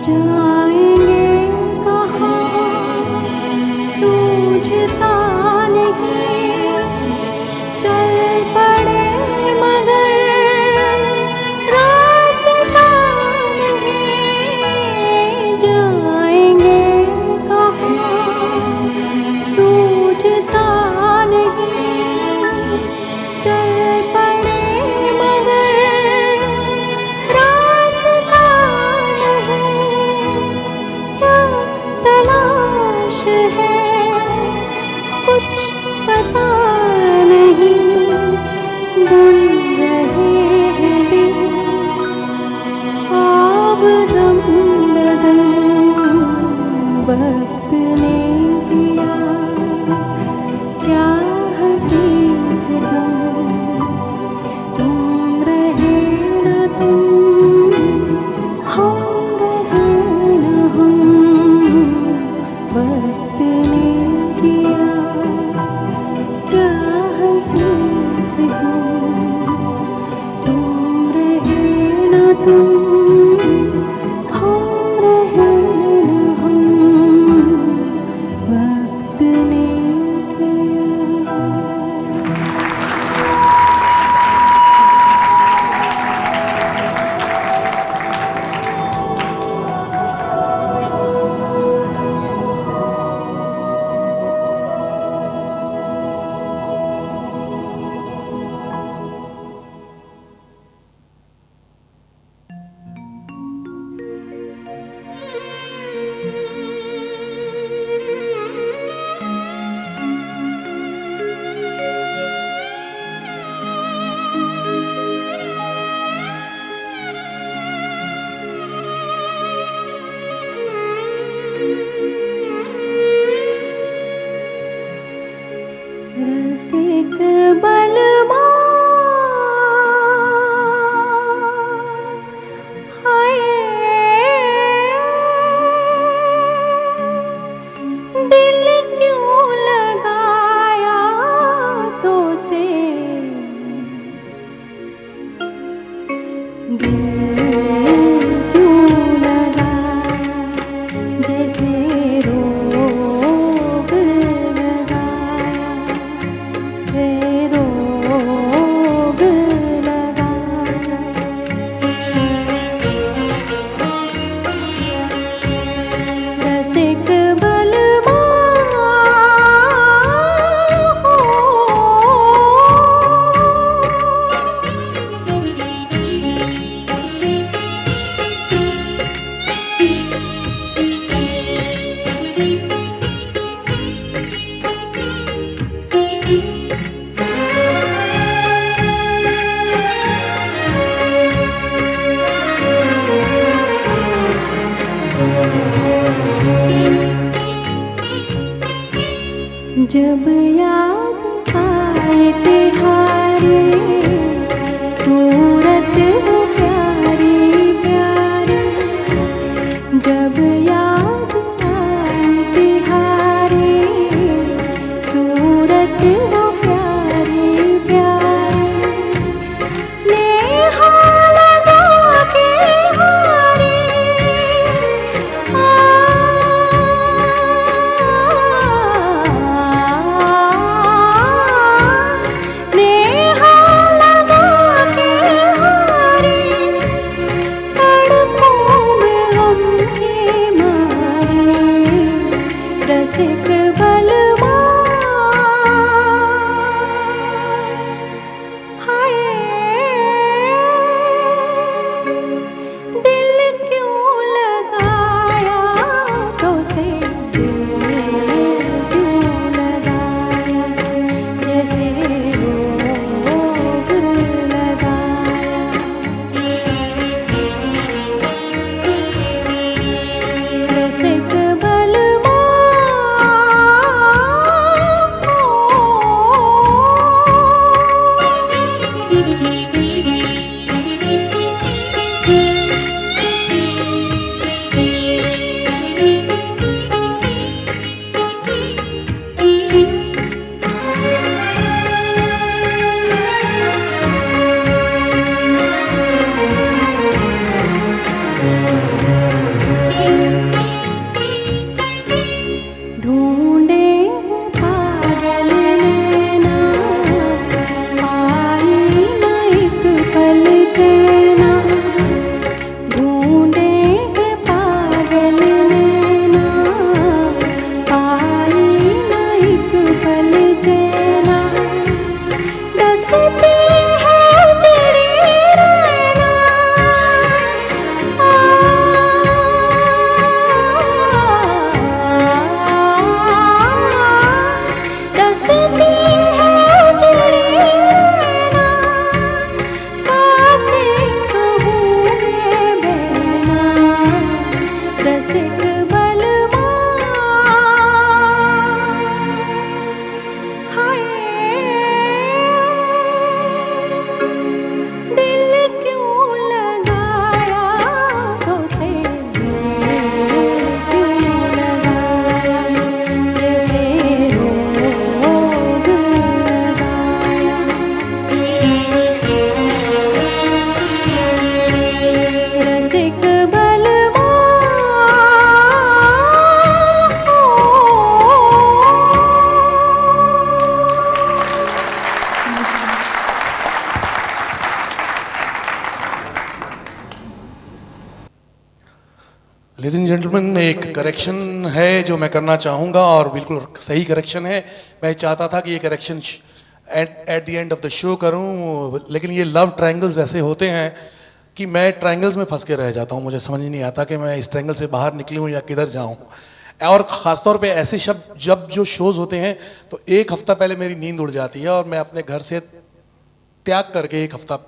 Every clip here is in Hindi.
जाएंगे कहाँ सूझता नहीं, चल पड़े मगर रास्ता नहीं, जाएंगे कहाँ सूझता नहीं, चल पड़े मगर रास्ता नहीं, क्या तलाश है कुछ पता नहीं, बुन रहे हैं दिन ख्वाब दम बदम, वक्त ने दिया क्या हंसी सितम, तुम रहे न तुम, हम रहे न हम, वक्त ने दिया क्या हंसी सितम, तुम रहे न तुम, हम रहे न हम, वक्त ने दिया। रसिक बलमा हाय, दिल क्यों लगाया तो से, दिल क्यों लगाया जैसे रोग लगाया, से रोग लगाया, रसिक बलमा हो, जब याद आए तिहारी सूरत वो प्यारी प्यारी, जब याद आए तिहारी सूरत वो प्यारी प्यारी, नेहा लगा के हारी नेहा डसती है चिड़ी रहना, डसती है चिड़ी रहना, कासे कहूँ मैं बहना, रसिक बलवा हाय, दिल क्यों लगाया तो से, दिल क्यों लगाया जैसे रोग लगाया, रसिक बलवा लेडीज एंड जेंटलमैन, एक करेक्शन है जो मैं करना चाहूँगा और बिल्कुल सही करेक्शन है। मैं चाहता था कि ये correction at the end of the show करूँ, लेकिन ये लव ट्रायंगल्स ऐसे होते हैं कि मैं ट्रायंगल्स में फंस के रह जाता हूँ। मुझे समझ नहीं आता कि मैं इस ट्रायंगल से बाहर निकलूँ या किधर जाऊँ। और ख़ासतौर पे ऐसे शब्द जब जो शोज़ होते हैं तो एक हफ़्ता पहले मेरी नींद उड़ जाती है और मैं अपने घर से त्याग करके एक हफ़्ता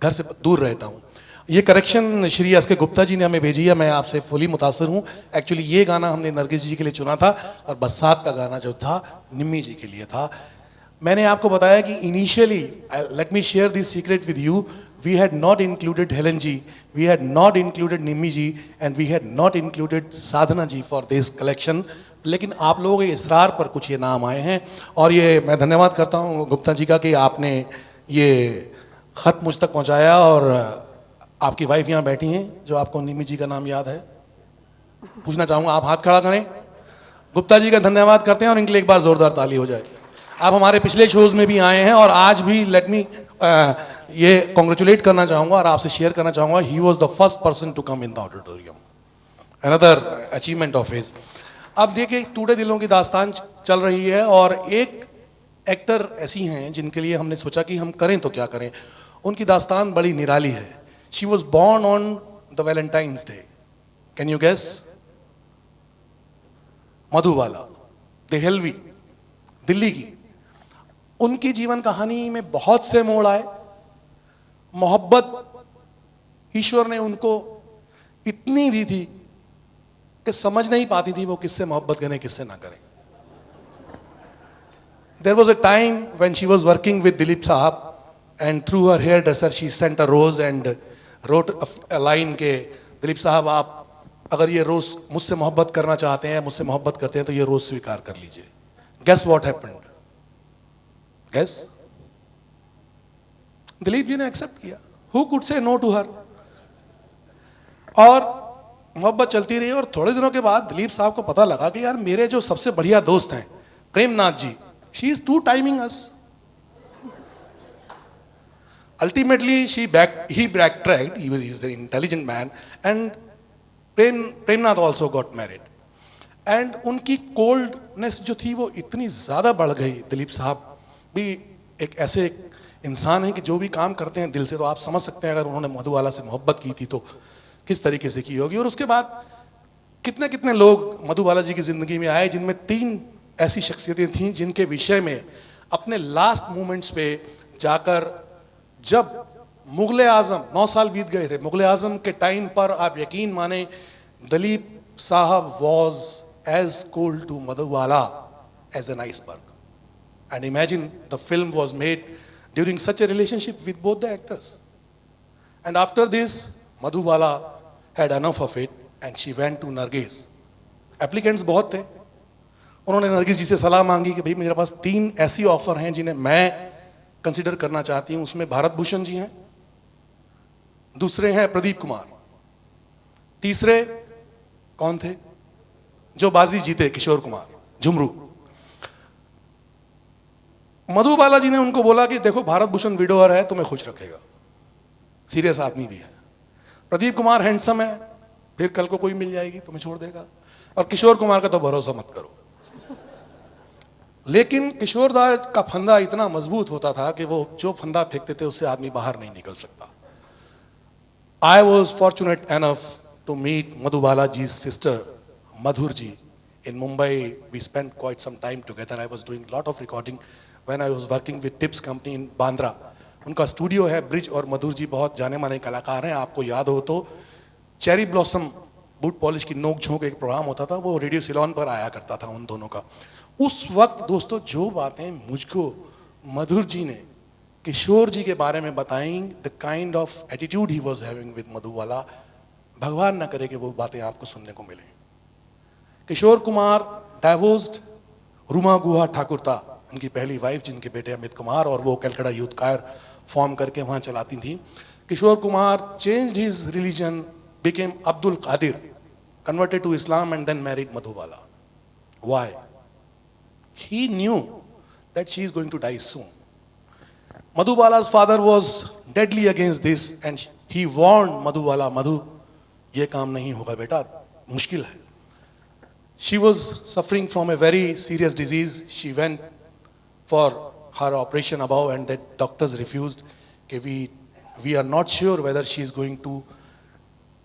घर से दूर रहता हूँ। ये करेक्शन श्री एस के गुप्ता जी ने हमें भेजी है, मैं आपसे फुली मुतासर हूँ। एक्चुअली ये गाना हमने नरगिस जी के लिए चुना था और बरसात का गाना जो था निम्मी जी के लिए था। मैंने आपको बताया कि initially, let me share this secret with you, we had not included Helen ji, we had not included Nimmi ji and we had not included Sadhana ji for this collection. लेकिन आप लोगों के इसरार पर कुछ ये नाम आए हैं और ये मैं धन्यवाद करता हूँ गुप्ता जी का कि आपने ये ख़त मुझ तक पहुँचाया। और आपकी वाइफ यहाँ बैठी हैं जो आपको निम्मी जी का नाम याद है, पूछना चाहूँगा, आप हाथ खड़ा करें। गुप्ता जी का धन्यवाद करते हैं और इनके लिए एक बार जोरदार ताली हो जाए। आप हमारे पिछले शोज़ में भी आए हैं और आज भी लेट मी ये कॉन्ग्रेचुलेट करना चाहूँगा और आपसे शेयर करना चाहूँगा, he was the first person to come in the auditorium, another achievement of his. अब देखिए, टूटे दिलों की दास्तान चल रही है और एक एक्टर ऐसी हैं जिनके लिए हमने सोचा कि हम करें तो क्या करें। उनकी दास्तान बड़ी निराली है। She was born on the Valentine's day. Can you guess? Madhubala Dehlavi, Delhi की। उनकी जीवन कहानी में बहुत से मोड़ आए। मोहब्बत ईश्वर ने उनको इतनी दी थी कि समझ नहीं पाती थी वो किससे मोहब्बत करें किससे ना करें। There was a time when she was working with Dilip Sahab and through her hairdresser she sent a rose and wrote a line के दिलीप साहब, आप अगर ये रोज मुझसे मोहब्बत करना चाहते हैं, मुझसे मोहब्बत करते हैं तो ये रोज स्वीकार कर लीजिए। Guess what happened? Guess? Dilip ji ने एक्सेप्ट किया। Who could say no to her? और मोहब्बत चलती रही और थोड़े दिनों के बाद दिलीप साहब को पता लगा कि यार मेरे जो सबसे बढ़िया दोस्त हैं प्रेमनाथ जी, she is too timing us. Ultimately, he backtracked. He is an intelligent man, and Premnath also got married. And उनकी कोल्डनेस जो थी वो इतनी ज़्यादा बढ़ गई। दिलीप साहब भी एक ऐसे इंसान हैं कि जो भी काम करते हैं दिल से, तो आप समझ सकते हैं अगर उन्होंने मधुबाला से मोहब्बत की थी तो किस तरीके से की होगी। और उसके बाद कितने कितने लोग मधुबाला जी की ज़िंदगी में आए, जिनमें 3 ऐसी शख्सियतें थीं जिनके विषय में अपने लास्ट मोमेंट्स पे जाकर, जब मुगल आजम 9 साल बीत गए थे, मुगल आजम के टाइम पर आप यकीन माने दिलीप साहब was as cold to Madhubala as an iceberg. And imagine the film was made during such a relationship with both the actors. And after this Madhubala had enough of it and she went to Nargis. Applicants बहुत थे। उन्होंने नरगिस जी से सलाह मांगी कि भाई मेरे पास 3 ऐसी ऑफर हैं जिन्हें मैं कंसिडर करना चाहती हूं। उसमें भारत भूषण जी हैं, दूसरे हैं प्रदीप कुमार, तीसरे कौन थे जो बाजी जीते, किशोर कुमार, झुमरू। मधुबाला जी ने उनको बोला कि देखो भारत भूषण विडोअर है, तुम्हें खुश रखेगा, सीरियस आदमी भी है। प्रदीप कुमार हैंडसम है, फिर कल को कोई मिल जाएगी तुम्हें छोड़ देगा। और किशोर कुमार का तो भरोसा मत करो, लेकिन किशोर दा का फंदा इतना मजबूत होता था कि वो जो फंदा फेंकते थे उससे आदमी बाहर नहीं निकल सकता. I was fortunate enough to meet Madhubala ji's sister, Madhur ji, in Mumbai. We spent quite some time together. I was doing a lot of recording when I was working with Tips Company in Bandra. उनका स्टूडियो है ब्रिज, और मधुर जी बहुत जाने माने कलाकार हैं. आपको याद हो तो चेरी ब्लॉसम बूट पॉलिश की नोक झोंक एक प्रोग्राम होता था, वो रेडियो सिलोन पर आया करता था उन दोनों का. उस वक्त दोस्तों जो बातें मुझको मधुर जी ने किशोर जी के बारे में बताई, the kind of attitude he was having with Madhubala, भगवान न करे कि वो बातें आपको सुनने को मिले. किशोर कुमार डाइवोर्स्ड रूमा गुहा ठाकुरता, उनकी पहली वाइफ जिनके बेटे अमित कुमार, और वो कलकत्ता यूथ कायर फॉर्म करके वहां चलाती थी. Kishore Kumar changed his religion, became Abdul Qadir, converted to Islam and then married Madhubala. Why? He knew that she is going to die soon. Madhubala's father was deadly against this and he warned Madhubala, Madhu, ये काम नहीं होगा बेटा, मुश्किल है. She was suffering from a very serious disease. She went for her operation above and the doctors refused. We are not sure whether she is going to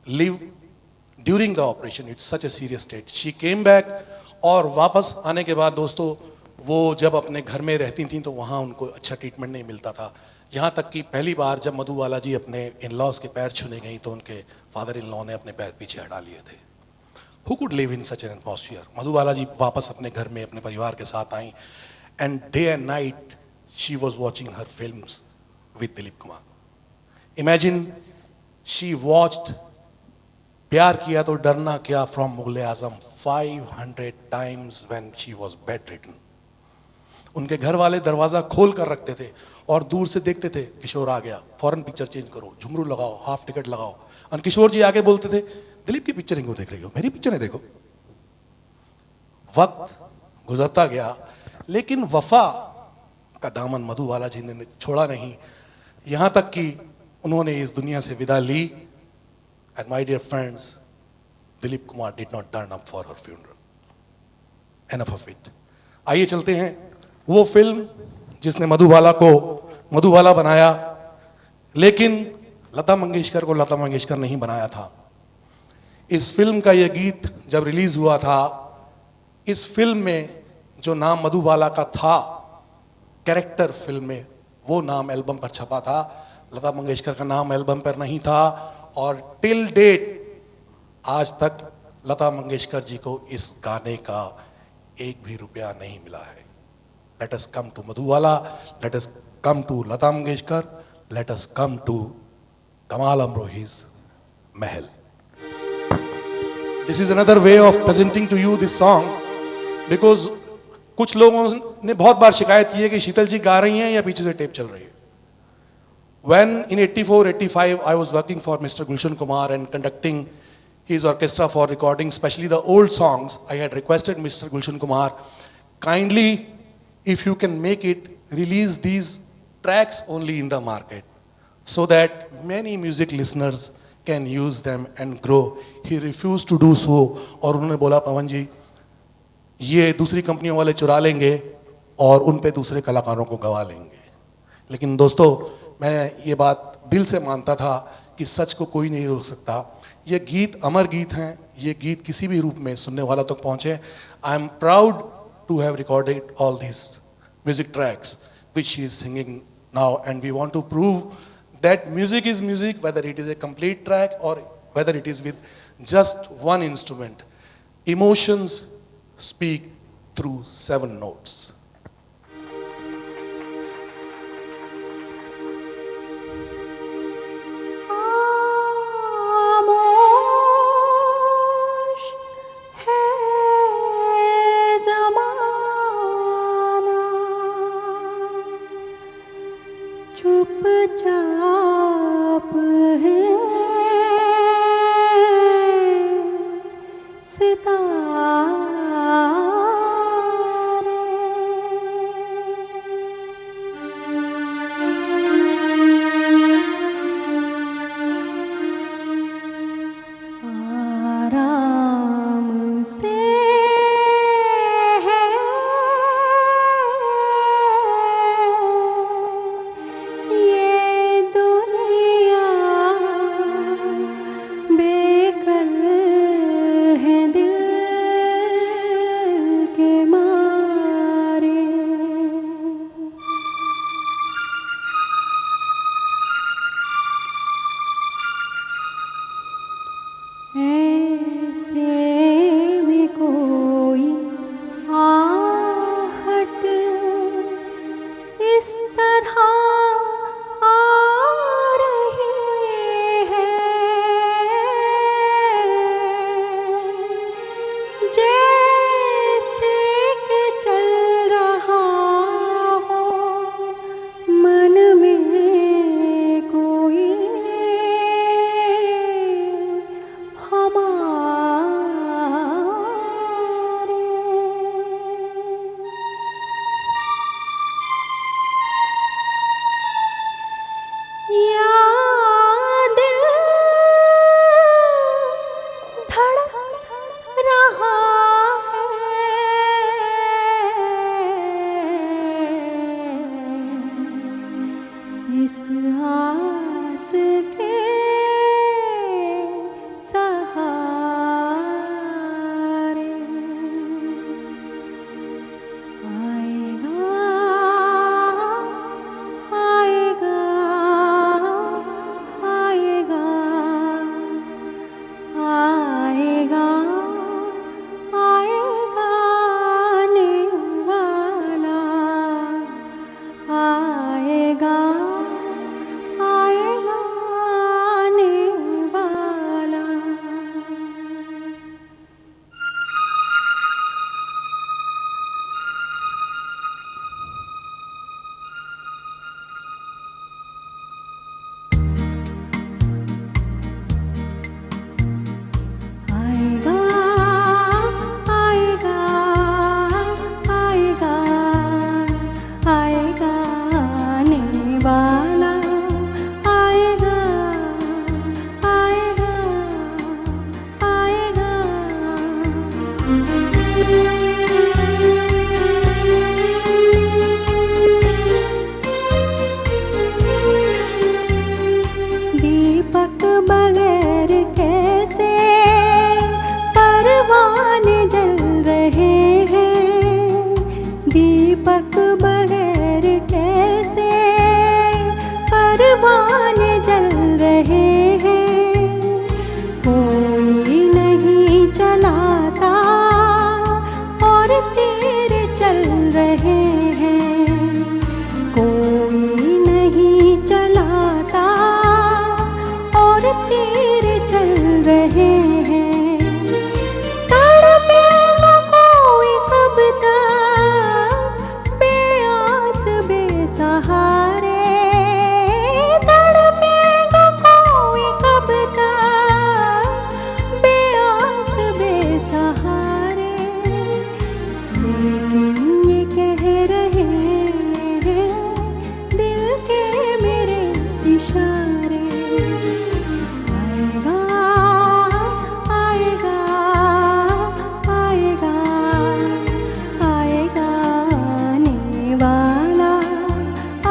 live during the operation. It's such a serious state. She came back, और वापस आने के बाद दोस्तों वो जब अपने घर में रहती थी तो वहाँ उनको अच्छा ट्रीटमेंट नहीं मिलता था. यहाँ तक कि पहली बार जब मधुबाला जी अपने इन लॉज के पैर छूने गई तो उनके फादर इन लॉ ने अपने पैर पीछे हटा लिए थे. Who could live in such an atmosphere? Madhubala जी वापस अपने घर में अपने परिवार के साथ आई, and day and night she was watching her films with Dilip Kumar. Imagine she watched प्यार किया तो डरना क्या from Mughal e Azam 500 times when she was bedridden. उनके घर वाले दरवाजा खोल कर रखते थे और दूर से देखते थे किशोर आ गया, फौरन पिक्चर चेंज करो, झुमरू लगाओ, हाफ टिकट लगाओ. और किशोर जी आगे बोलते थे दिलीप की पिक्चर क्यों देख रही हो, मेरी पिक्चर देखो. वक्त गुजरता गया लेकिन वफा का दामन मधुबाला जी ने छोड़ा नहीं, यहां तक कि उन्होंने इस दुनिया से विदा ली. And my dear friends, Dilip Kumar did not turn up for her funeral. Enough of it. आइए चलते हैं वो फिल्म जिसने मधुबाला को मधुबाला बनाया, लेकिन लता मंगेशकर को लता मंगेशकर नहीं बनाया था. इस फिल्म का ये गीत जब रिलीज हुआ था, इस फिल्म में जो नाम मधुबाला का था कैरेक्टर फिल्म में, वो नाम एल्बम पर छपा था. लता मंगेशकर का नाम एल्बम पर नहीं था. और टिल डेट आज तक लता मंगेशकर जी को इस गाने का एक भी रुपया नहीं मिला है. Let us come to Madhubala, let us come to Lata Mangeshkar, let us come to Kamal Amrohi's Mahal. This is another way of presenting to you this song, because कुछ लोगों ने बहुत बार शिकायत की है कि शीतल जी गा रही हैं या पीछे से टेप चल रही है. When in 84-85 I was working for Mr. Gulshan Kumar and conducting his orchestra for recording, especially the old songs, I had requested Mr. Gulshan Kumar, kindly, if you can make it, release these tracks only in the market, so that many music listeners can use them and grow. He refused to do so, और उन्होंने बोला पवन जी ये दूसरी कंपनियों वाले चुरा लेंगे और उन पे दूसरे कलाकारों को गवा लेंगे. लेकिन दोस्तों मैं ये बात दिल से मानता था कि सच को कोई नहीं रोक सकता. ये गीत अमर गीत हैं, ये गीत किसी भी रूप में सुनने वालों तक पहुंचे. I am proud to have recorded all this music tracks which she is singing now, and we want to prove that music is music, whether it is a complete track or whether it is with just one instrument. Emotions speak through 7 notes. चुपचाप है सितारे, आराम से है इस आस के सहारे आएगा आएगा आएगा आएगा आएगा आने वाला आएगा आएगा आने वाला। आएगा आएगा आएगा आएगा आने वाला आएगा आएगा आएगा। दीपक बगैर कैसे परवाने जल रहे हैं, दीपक बगैर कैसे परवाने जल रहे हैं। कोई नहीं चलाता और तीर चल रहे हैं, कोई नहीं चलाता और तीर चल रहे हैं। तड़पेगा कोई कब तक बेआस बेसहारे, तड़पेगा कोई कब तक बेआस बेसहारे। लेकिन ये कह रहे हैं दिल के मेरे इशारे आएगा आएगा आएगा आएगा आने वाला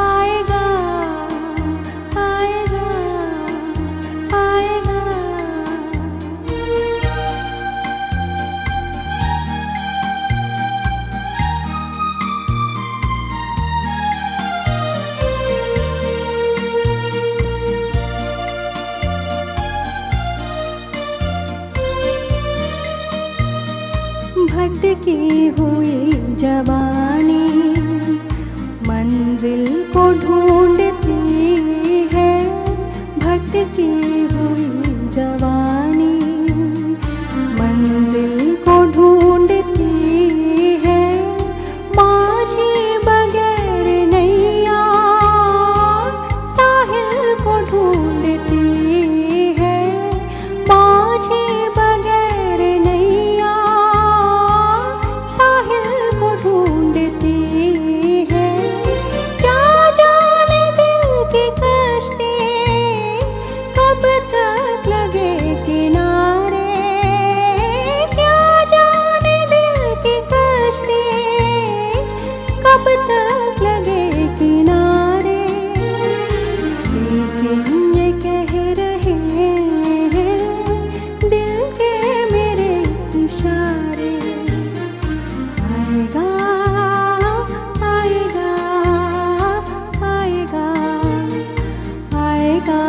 आएगा आएगा आएगा। भटकी हुई जवानी मंजिल को ढूंढती है, भटकी हुई जवानी मंजिल को ढूंढती है। माझी बगैर नैया साहिल को ढूंढती है, माझी बगैर नैया साहिल को ढूंढती है। क्या जाने दिल की कश्ती कब तक लगे किनारे, क्या जाने दिल की कश्ती कब तक लगे किनारे। लेकिन ये कह रहे हैं दिल के मेरे इशारे आएगा आएगा आएगा आएगा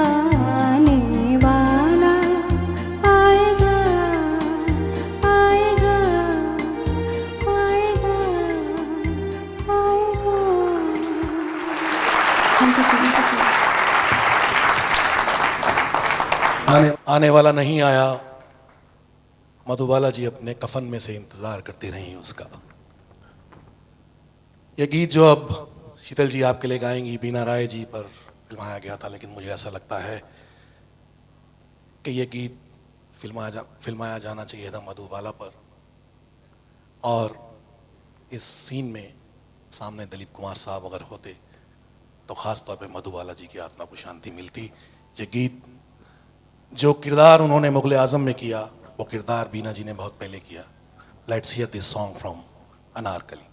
आने वाला आएगा आएगा आएगा आएगा। आने वाला नहीं आया, मधुबाला जी अपने कफन में से इंतजार करती रही उसका। यह गीत जो अब शीतल जी आपके लिए गाएंगी बीना राय जी पर फिल्माया गया था, लेकिन मुझे ऐसा लगता है कि यह गीत फिल्माया जाना चाहिए था मधुबाला पर। और इस सीन में सामने दिलीप कुमार साहब अगर होते तो ख़ास तौर पे मधुबाला जी की आत्मा को शांति मिलती। ये गीत जो किरदार उन्होंने मुगल आजम में किया वो किरदार बीना जी ने बहुत पहले किया। Let's hear this song from Anarkali.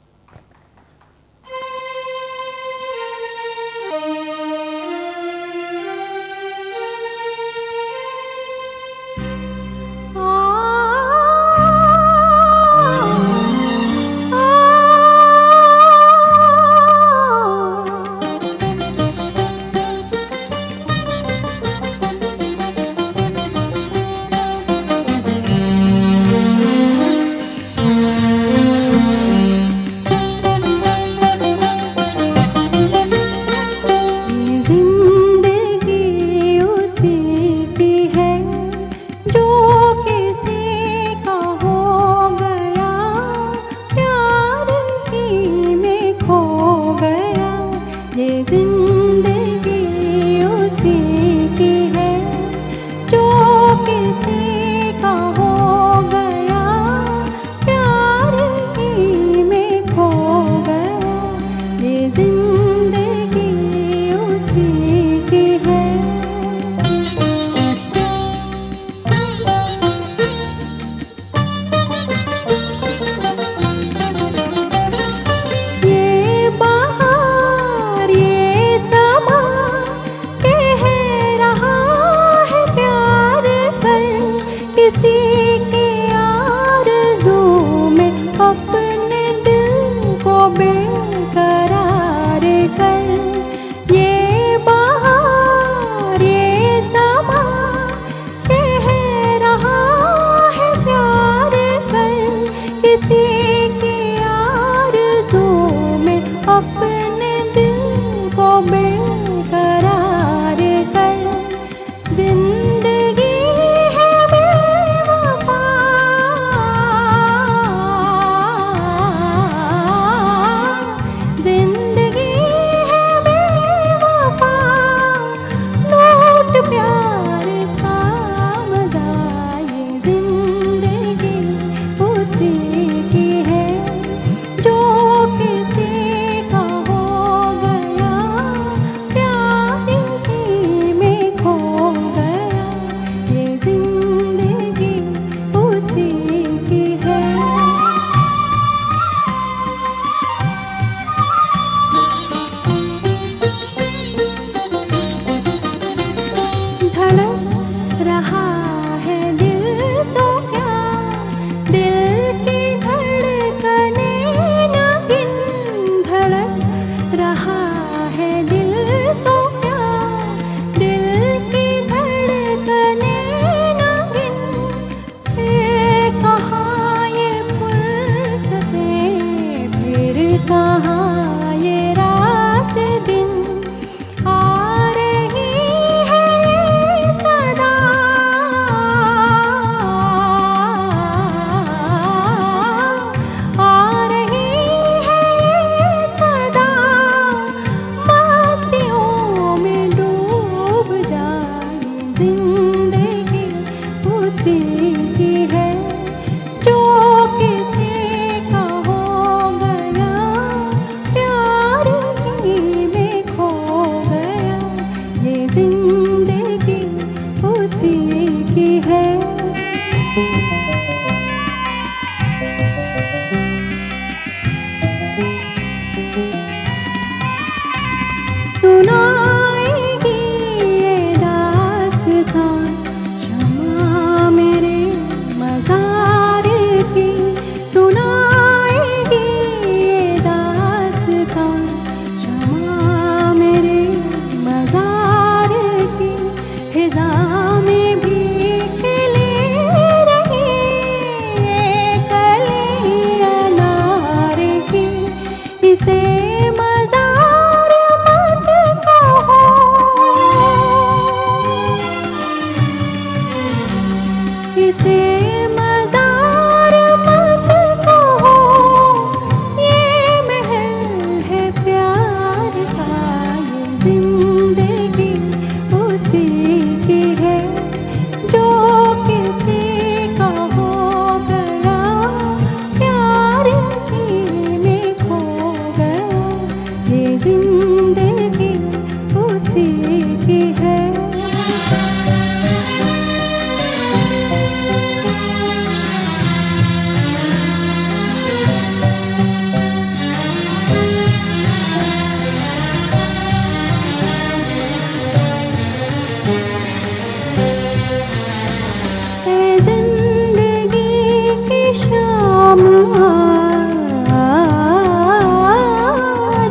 किसी की है। ऐ जिंदगी की शाम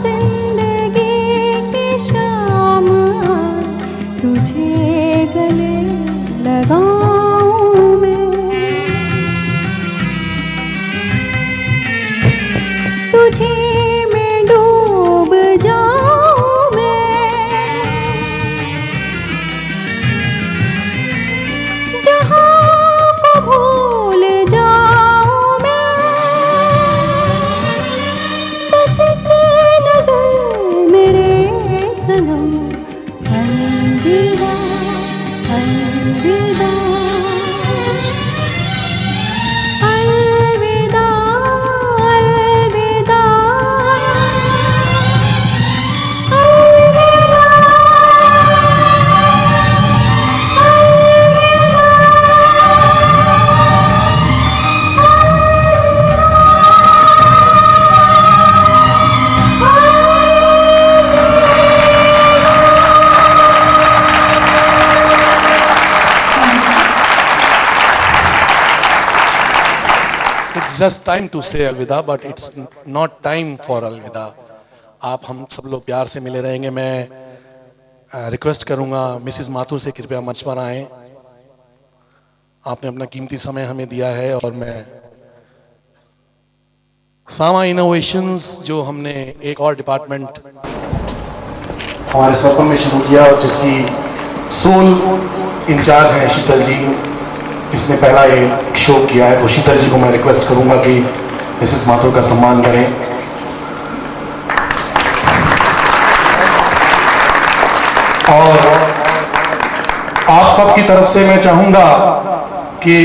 जिंदगी की शाम तुझे गले लगाऊं मैं, तुझे में डूब जाऊं मैं, जहां को भूल जाऊं मैं, बस एक नजर मेरे सनम। अलविदा अलविदा अलविदा अलविदा It's just time to say अलविदा, but it's not time for अलविदा। आप हम सब लोग प्यार से मिले रहेंगे। मैं रिक्वेस्ट करूंगा मिसिस माथुर से कृपया मंच पर आएं। आपने अपना कीमती समय हमें दिया है और मैं सामा इनोवेशंस जो हमने एक और डिपार्टमेंट हमारे सर्कल में शुरू किया और जिसकी सोल इंचार्ज है शीतल जी, इसने पहला एक शो किया है, तो शीतल जी को मैं रिक्वेस्ट करूंगा कि मिसेस माथुर का सम्मान करें। और आप सबकी तरफ से मैं चाहूंगा कि